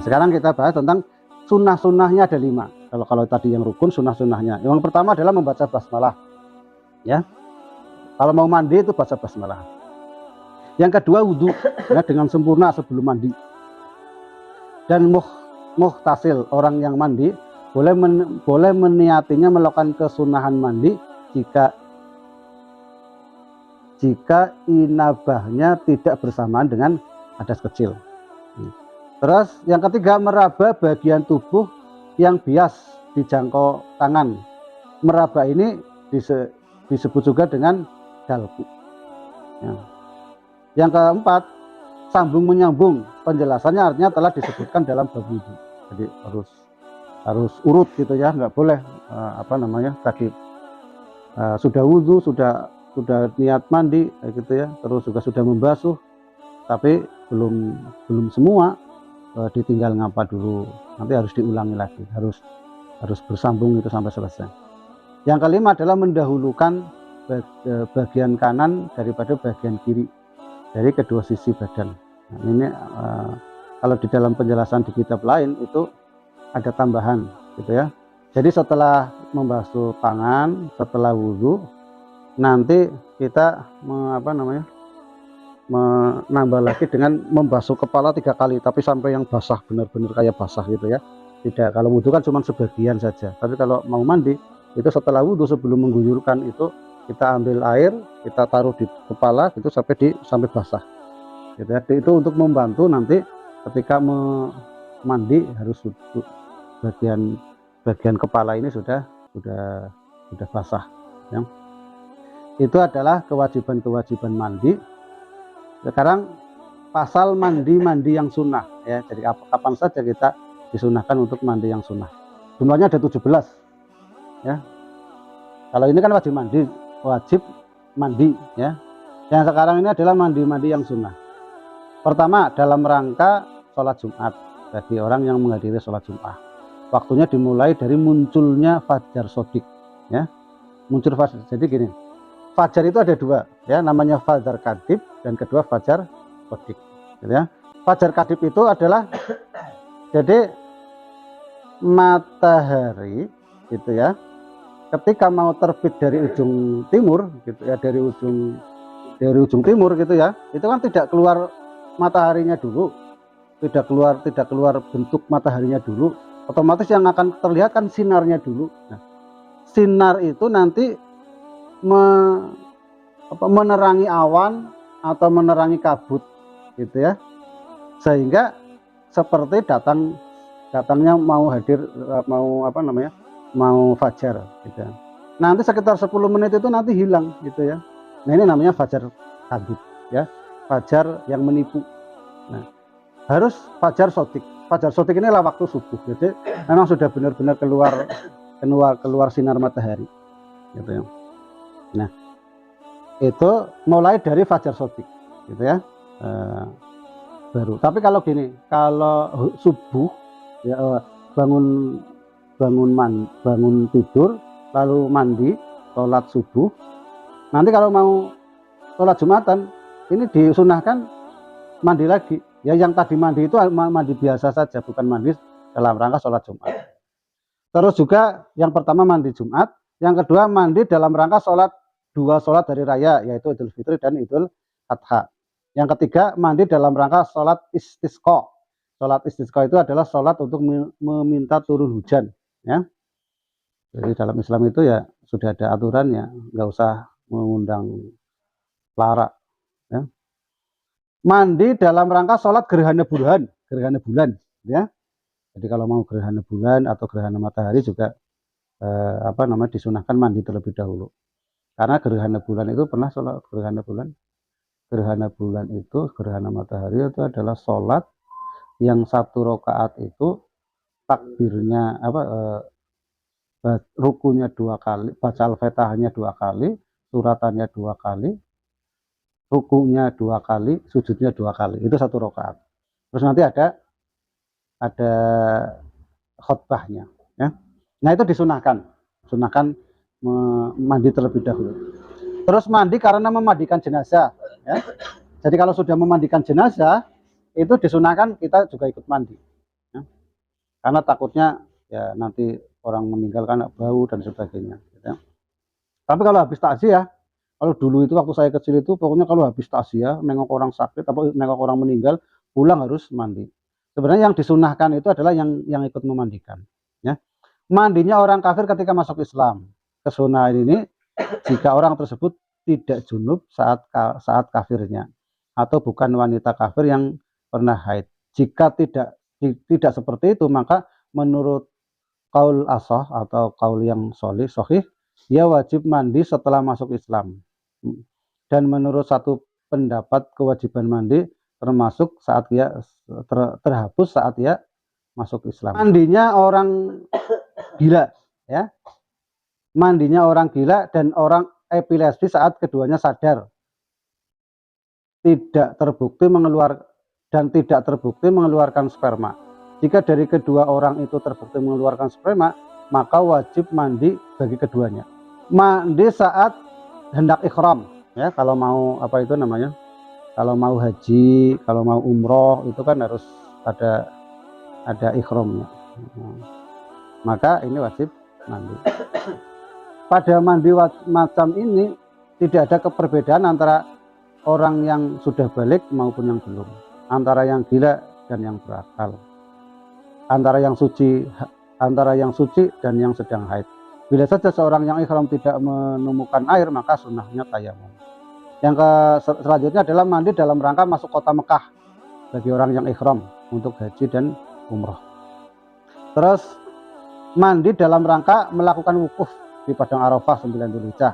sekarang kita bahas tentang sunnah-sunnahnya ada 5. Kalau tadi yang rukun, sunnah-sunnahnya. Yang pertama adalah membaca basmalah. Ya, kalau mau mandi itu baca basmalah. Yang kedua wudhu, ya, dengan sempurna sebelum mandi. Dan muhtasil, orang yang mandi boleh meniatinya melakukan kesunahan mandi jika inabahnya tidak bersamaan dengan hadas kecil. Terus yang ketiga, meraba bagian tubuh yang bias dijangkau tangan. Meraba ini disebut juga dengan dalku. Ya. Yang keempat, sambung menyambung. Penjelasannya artinya telah disebutkan dalam bab wudhu. Jadi harus urut gitu ya, nggak boleh tadi sudah wudhu, sudah niat mandi gitu ya, terus juga sudah membasuh, tapi belum semua ditinggal ngapa dulu, nanti harus diulangi lagi, harus bersambung itu sampai selesai. Yang kelima adalah mendahulukan bagian kanan daripada bagian kiri dari kedua sisi badan. Nah, ini kalau di dalam penjelasan di kitab lain itu ada tambahan gitu ya. Jadi setelah membasuh tangan, setelah wudhu, nanti kita menambah lagi dengan membasuh kepala 3 kali, tapi sampai yang basah, benar-benar kayak basah gitu ya. Tidak, kalau wudhu kan cuma sebagian saja, tapi kalau mau mandi itu setelah wudhu, sebelum mengguyurkan itu kita ambil air, kita taruh di kepala gitu sampai basah gitu ya. Itu untuk membantu nanti ketika mandi harus bagian kepala ini sudah basah ya. Itu adalah kewajiban mandi. Sekarang pasal mandi yang sunnah ya. Jadi kapan saja kita disunahkan untuk mandi yang sunnah. Jumlahnya ada 17 ya. Kalau ini kan wajib mandi ya. Yang sekarang ini adalah mandi yang sunnah. Pertama, dalam rangka sholat Jumat, bagi orang yang menghadiri sholat Jumat. Waktunya dimulai dari munculnya fajar sodik ya. Muncul fajar, jadi gini, fajar itu ada 2 ya, namanya fajar kadib dan kedua fajar sodik gitu ya. Fajar kadib itu adalah jadi matahari gitu ya, ketika mau terbit dari ujung timur gitu ya, dari ujung timur gitu ya, itu kan tidak keluar mataharinya dulu, tidak keluar bentuk mataharinya dulu, otomatis yang akan terlihat kan sinarnya dulu. Nah, sinar itu nanti menerangi awan atau menerangi kabut gitu ya, sehingga seperti datangnya mau fajar gitu ya. Nanti sekitar 10 menit itu nanti hilang gitu ya. Nah, ini namanya fajar kadib ya, fajar yang menipu. Nah, harus fajar sodik. Fajar sodik inilah waktu subuh. Jadi memang sudah benar-benar keluar sinar matahari gitu ya. Nah, itu mulai dari fajar sodik gitu ya, baru. Tapi kalau gini, kalau subuh ya, bangun tidur lalu mandi sholat subuh, nanti kalau mau sholat Jumatan ini disunahkan mandi lagi ya. Yang tadi mandi itu mandi biasa saja, bukan mandi dalam rangka sholat Jumat. Terus juga yang pertama mandi Jumat, yang kedua mandi dalam rangka sholat 2 sholat hari raya, yaitu Idul Fitri dan Idul Adha. Yang ketiga mandi dalam rangka sholat istisqa. Sholat istisqa itu adalah sholat untuk meminta turun hujan ya. Jadi dalam Islam itu ya sudah ada aturannya, nggak usah mengundang lara ya. Mandi dalam rangka sholat gerhana bulan ya. Jadi kalau mau gerhana bulan atau gerhana matahari juga disunahkan mandi terlebih dahulu. Karena gerhana bulan itu pernah sholat gerhana bulan itu, gerhana matahari itu adalah sholat yang 1 rakaat itu takbirnya rukunya 2 kali, baca al-fatihahnya 2 kali, suratannya 2 kali, rukunya 2 kali, sujudnya 2 kali. Itu 1 rakaat. Terus nanti ada khutbahnya ya. Nah, itu disunahkan mandi terlebih dahulu. Terus mandi karena memandikan jenazah ya. Jadi kalau sudah memandikan jenazah itu disunahkan kita juga ikut mandi ya. karena takutnya ya nanti orang meninggal kan bau dan sebagainya gitu. Tapi kalau habis takziah, kalau dulu itu waktu saya kecil itu pokoknya kalau habis takziah nengok orang sakit atau nengok orang meninggal pulang harus mandi. Sebenarnya yang disunahkan itu adalah yang ikut memandikan ya. Mandinya orang kafir ketika masuk Islam. Kesunahan ini jika orang tersebut tidak junub saat kafirnya atau bukan wanita kafir yang pernah haid. Jika tidak seperti itu, maka menurut kaul asah atau kaul yang sahih, dia wajib mandi setelah masuk Islam. Dan menurut satu pendapat kewajiban mandi termasuk saat dia terhapus saat dia masuk Islam. Mandinya orang gila ya. Mandinya orang gila dan orang epilepsi saat keduanya sadar. Tidak terbukti mengeluarkan sperma. Jika dari kedua orang itu terbukti mengeluarkan sperma, maka wajib mandi bagi keduanya. Mandi saat hendak ikhram ya, kalau mau apa itu namanya? Kalau mau haji, kalau mau umroh itu kan harus ada ikhramnya. Maka ini wajib mandi. Pada mandi macam ini tidak ada perbedaan antara orang yang sudah balik maupun yang belum, antara yang gila dan yang berakal, antara yang suci dan yang sedang haid. Bila saja seorang yang ikhram tidak menemukan air, maka sunnahnya tayamum. Yang selanjutnya adalah mandi dalam rangka masuk kota Mekah bagi orang yang ikhram untuk haji dan umroh. Terus mandi dalam rangka melakukan wukuf di Padang Arafah 9 Dzulhijjah.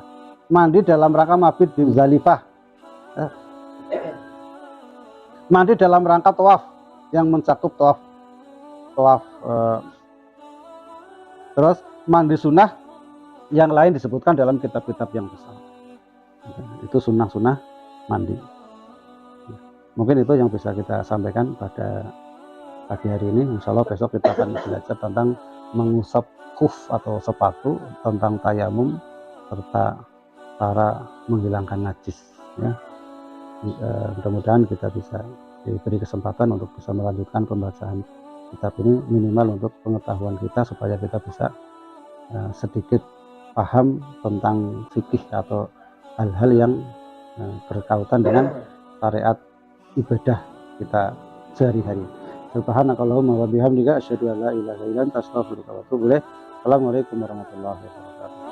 Mandi dalam rangka mabit di Muzdalifah. Mandi dalam rangka tawaf yang mencakup tawaf. Terus mandi sunnah yang lain disebutkan dalam kitab-kitab yang besar. Itu sunnah-sunnah mandi. Mungkin itu yang bisa kita sampaikan pada pagi hari ini. Insya Allah besok kita akan belajar tentang mengusap khuf atau sepatu, tentang tayamum, serta cara menghilangkan najis ya. Mudah-mudahan kita bisa diberi kesempatan untuk bisa melanjutkan pembacaan kitab ini, minimal untuk pengetahuan kita supaya kita bisa sedikit paham tentang fikih atau hal-hal yang berkaitan dengan syariat ibadah kita sehari-hari. Subhanakallahumma wa bihamdika asyhadu an la ilaha illa anta astaghfiruka wa atubu ilaik. Assalamualaikum warahmatullahi wabarakatuh.